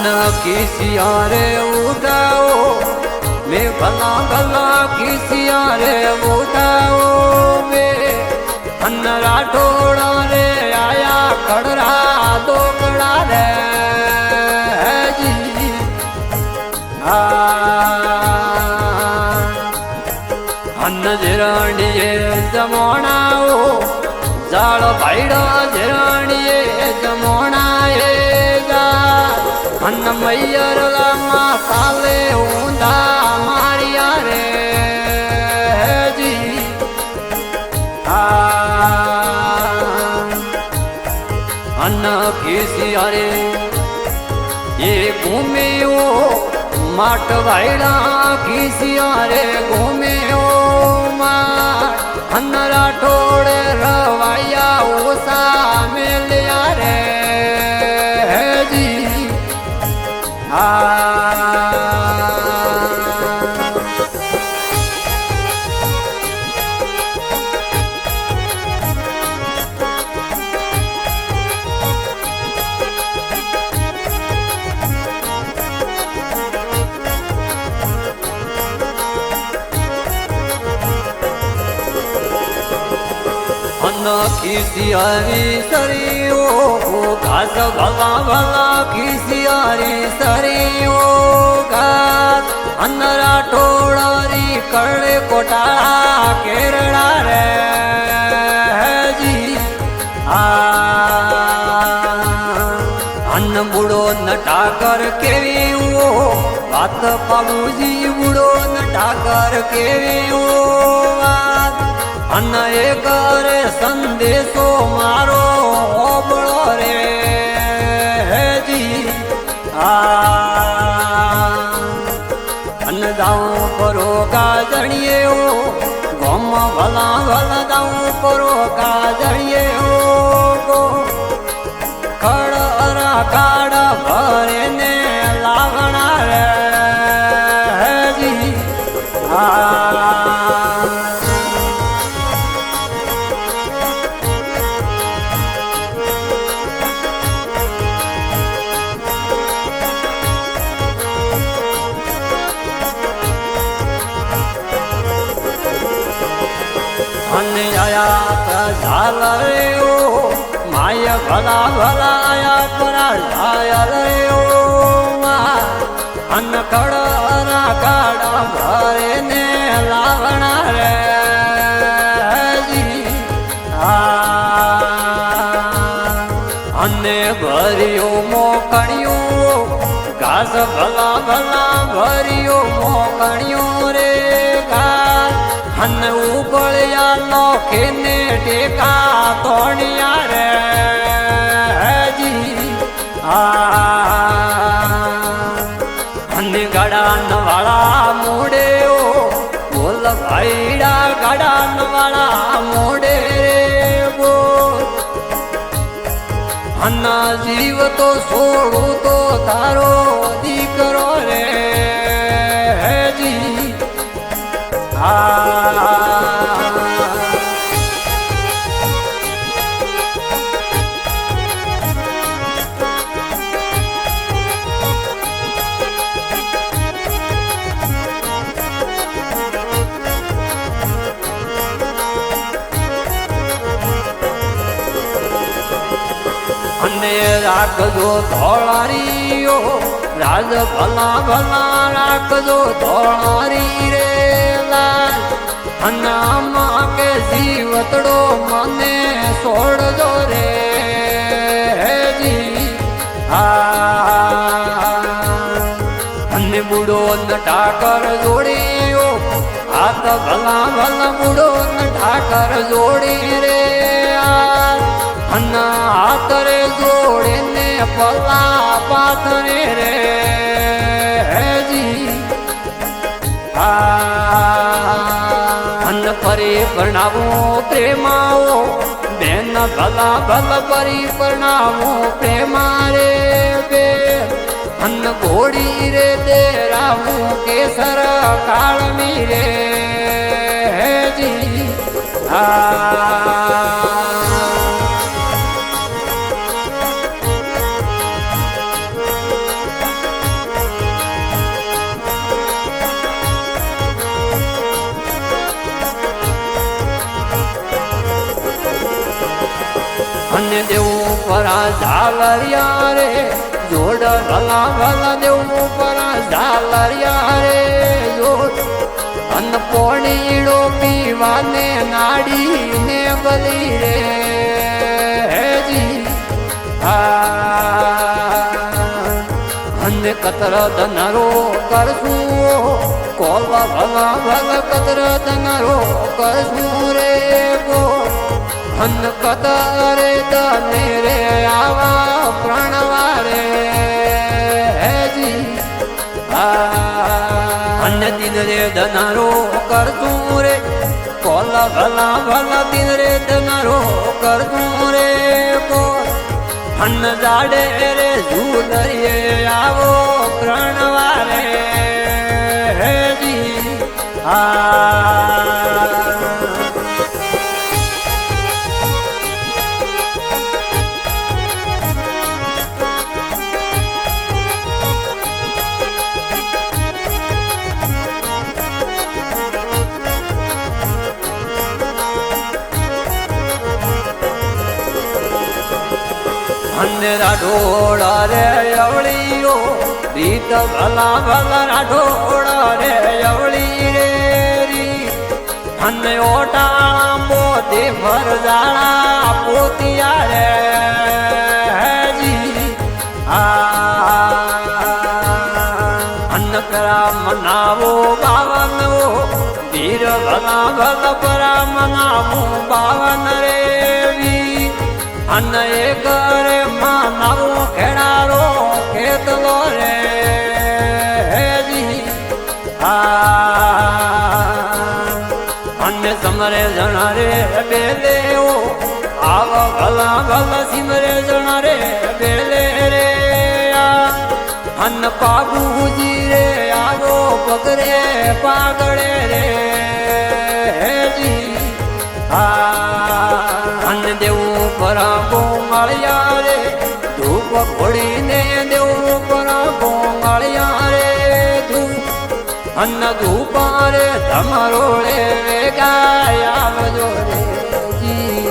किसिया रे उठाओ मैं भला भला किसिया रे उठाओ मैं अन्न राठोड़ा रे आया कड़रा दो कड़ा रे जी अन्न जिराणिए जमोणाओ जाल भाईड़ा जिराणिए जमोणाए अन्न मैयर लामा साले ऊंधा मारिया रे जी अन्न किसिया रे ये घूमे ओ माट भाईड़ा किसिया रे घूमे ओ माट अन्न राठोड़े रवाया ओसा मेलिया रे जी किसियारी सरियो घास भला भला किसियारी सरियो घास अन्न राठोड़ारी कड़े कोटाड़ा केरड़ा रे जी अन्न बुड़ो नटाकर केवी वो बात बाबूजी बुड़ो नटाकर केवी वो अन्न एक रे संदेशो मारो ओबड़ो रे जी अन्न जाऊं करो का जड़िए हो गम भला भला जाऊं करो का जड़िए हो खड़ा काड़ा भरे ने लागना रे जी आया झाल रे ओ माय भला भला आया परा झाल रे ओ अन्न खड़ा काड़ा भरे ने लावना रे जी अन्ने भरियो मोकणियो घास भला भला भरियो मोकणियो रे घास अन्न उबड़िया नौखे ने टेका तोड़िया रे जी अन्न गड़ा नवाड़ा मोड़े ओ बोल भाईड़ा गड़ा नवाड़ा मोड़े रे बोल अन्न जीव तो छोड़ू तो तारो दीकरो रे जी राखजो धोळारीयो राज भला भला राखजो धोळारी रे लाल अन्ना के जीवतड़ो मने छोड़जो रे जी अन्ने बुड़ो नटाकर जोड़ियो हाथ भला भला बुड़ो नटाकर जोड़ी रे अन्ना हाथ रे जोड़े ने पला पाथरे रे जी अन्न परी प्रणामो प्रेमाओ बेन भला भला परी प्रणामो प्रेमा रे बे अन्न घोड़ी रे तेरा मुँह केसर काल रे जी પરા ઝાલરિયા રે જોડ ભલા ભલા દેવું પરા ઝાલરિયા રે જોડ અન પોણીડો પીવાને નાડીને બલી રે હેજી અન કતર ધનરો કરશું કોલ ભલા ભલા કતર ધનરો કરશું રે ગો અન કતરે તને રે આવા પ્રાણવારે હેજી અન દિન રે ધનરો કરતું રે કોલ ભલા ભલા દિન રે ધનરો કરતું રે કોલ અન જાડે રે ઝૂલરીએ આવો પ્રાણવારે હેજી રાઠોડા રે અવળીઓ રીત ભલા ભલા રાઠોડા રે અવળી રે રી અને ઓટા મોતે ભરજાળા પોતિયા રે હેજી અન્ન કરા મનાવો બાવન વીર ભલા ભલા પરા મનાવો બાવન રે અન એક રે માનવો ખેડારો ખેતલો રે હેજી અન્ય સમરે જણા રે બેલે ઓ આવ ભલા ભલા સિમરે જણા રે બેલે રે અન પાગુજી રે આવો પગરે પાગળે રે હેજી અન દેવું પરા ગોમાળિયા રે ધૂપ ઘોડીને દેવું પરા ગોમાળિયા રે ધૂપ અન્ન ધૂપા રે તમારો રે વેગાય આવજો રે જી